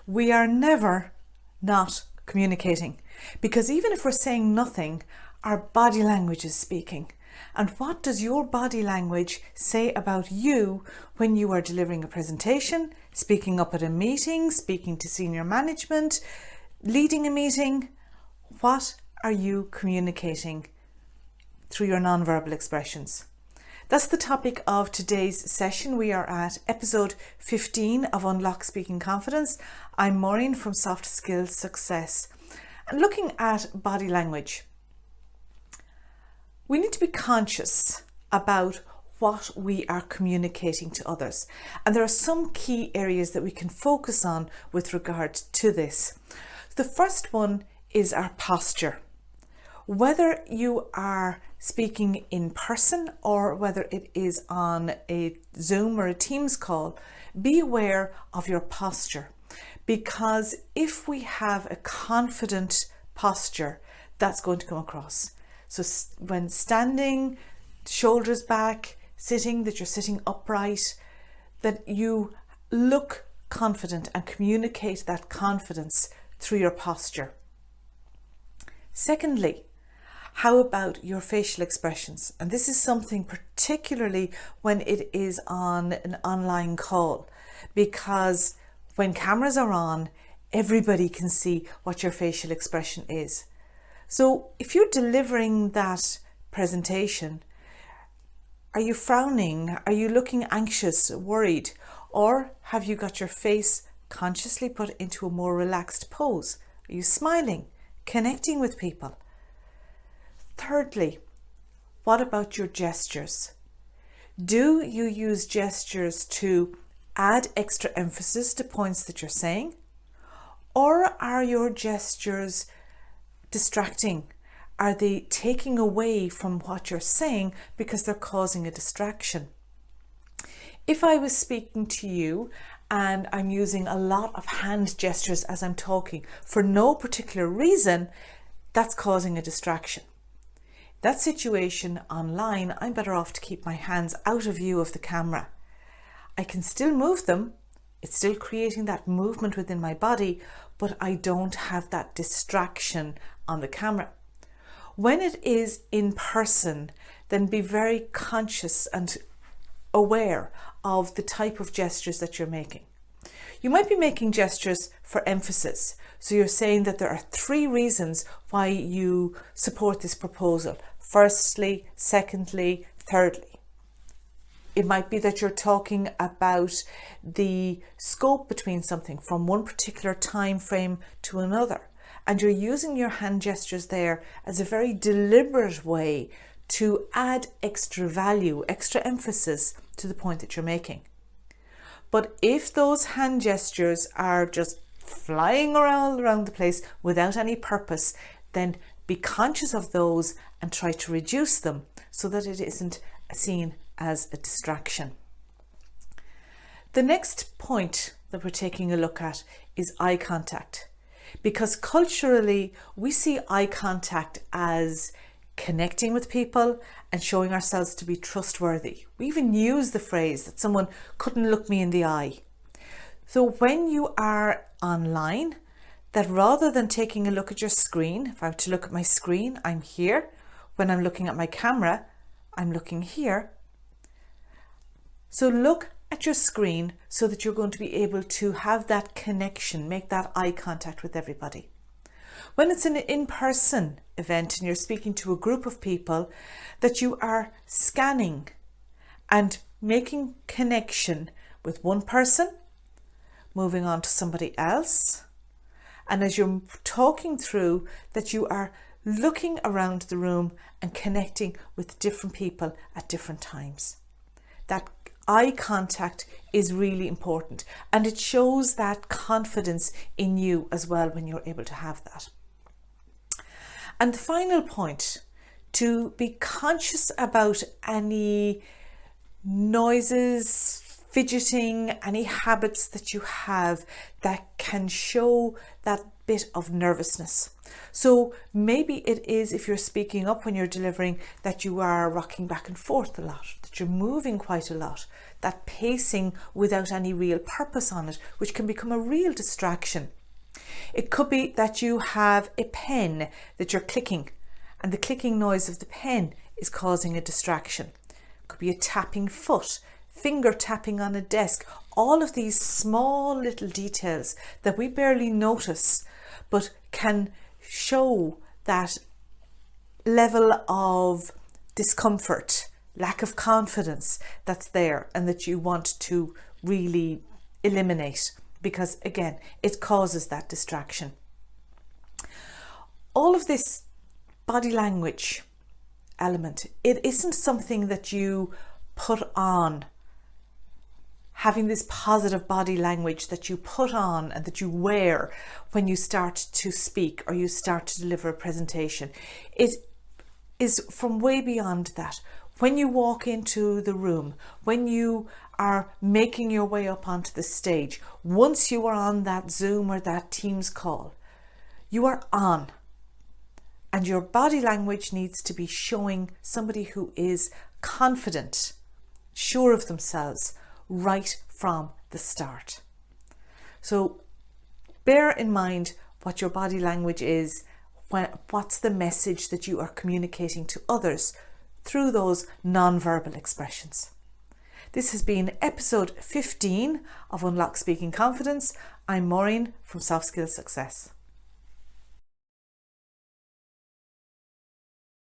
we are never not communicating, because even if we're saying nothing, our body language is speaking. And what does your body language say about you when you are delivering a presentation, speaking up at a meeting, speaking to senior management, leading a meeting? What are you communicating through your nonverbal expressions? That's the topic of today's session. We are at episode 15 of Unlock Speaking Confidence. I'm Maureen from Soft Skills Success. And looking at body language, we need to be conscious about what we are communicating to others. And there are some key areas that we can focus on with regard to this. The first one is our posture. Whether you are speaking in person or whether it is on a Zoom or a Teams call, be aware of your posture, because if we have a confident posture, that's going to come across. So when standing, shoulders back, sitting, that you're sitting upright, that you look confident and communicate that confidence through your posture. Secondly, how about your facial expressions? And this is something particularly when it is on an online call, because when cameras are on, everybody can see what your facial expression is. So if you're delivering that presentation, are you frowning? Are you looking anxious, worried? Or have you got your face consciously put into a more relaxed pose? Are you smiling, connecting with people? Thirdly, what about your gestures? Do you use gestures to add extra emphasis to points that you're saying? Or are your gestures distracting? Are they taking away from what you're saying because they're causing a distraction? If I was speaking to you and I'm using a lot of hand gestures as I'm talking for no particular reason, that's causing a distraction. That situation online, I'm better off to keep my hands out of view of the camera. I can still move them. It's still creating that movement within my body, but I don't have that distraction on the camera. When it is in person, then be very conscious and aware of the type of gestures that you're making. You might be making gestures for emphasis. So you're saying that there are 3 reasons why you support this proposal. Firstly, secondly, thirdly. It might be that you're talking about the scope between something from one particular time frame to another. And you're using your hand gestures there as a very deliberate way to add extra value, extra emphasis to the point that you're making. But if those hand gestures are just flying around the place without any purpose, then be conscious of those and try to reduce them so that it isn't seen as a distraction. The next point that we're taking a look at is eye contact, because culturally we see eye contact as connecting with people and showing ourselves to be trustworthy. We even use the phrase that someone couldn't look me in the eye. So when you are online, that rather than taking a look at your screen, if I were to look at my screen, I'm here. When I'm looking at my camera, I'm looking here. So look at your screen so that you're going to be able to have that connection, make that eye contact with everybody. When it's an in-person event and you're speaking to a group of people, that you are scanning and making connection with one person, moving on to somebody else. And as you're talking through, that you are looking around the room and connecting with different people at different times. That eye contact is really important, and it shows that confidence in you as well when you're able to have that. And the final point, to be conscious about any noises, fidgeting, any habits that you have that can show that bit of nervousness. So maybe it is, if you're speaking up when you're delivering, that you are rocking back and forth a lot, that you're moving quite a lot, that pacing without any real purpose on it, which can become a real distraction. It could be that you have a pen that you're clicking, and the clicking noise of the pen is causing a distraction. It could be a tapping foot, finger tapping on a desk, all of these small little details that we barely notice, but can show that level of discomfort, lack of confidence that's there, and that you want to really eliminate, because again, it causes that distraction. All of this body language element, it isn't something that you put on, having this positive body language that you put on and that you wear when you start to speak or you start to deliver a presentation. It is from way beyond that. When you walk into the room, when you are making your way up onto the stage, once you are on that Zoom or that Teams call, you are on. And your body language needs to be showing somebody who is confident, sure of themselves, right from the start. So bear in mind what your body language is, what's the message that you are communicating to others through those non-verbal expressions. This has been episode 15 of Unlock Speaking Confidence. I'm Maureen from Soft Skills Success.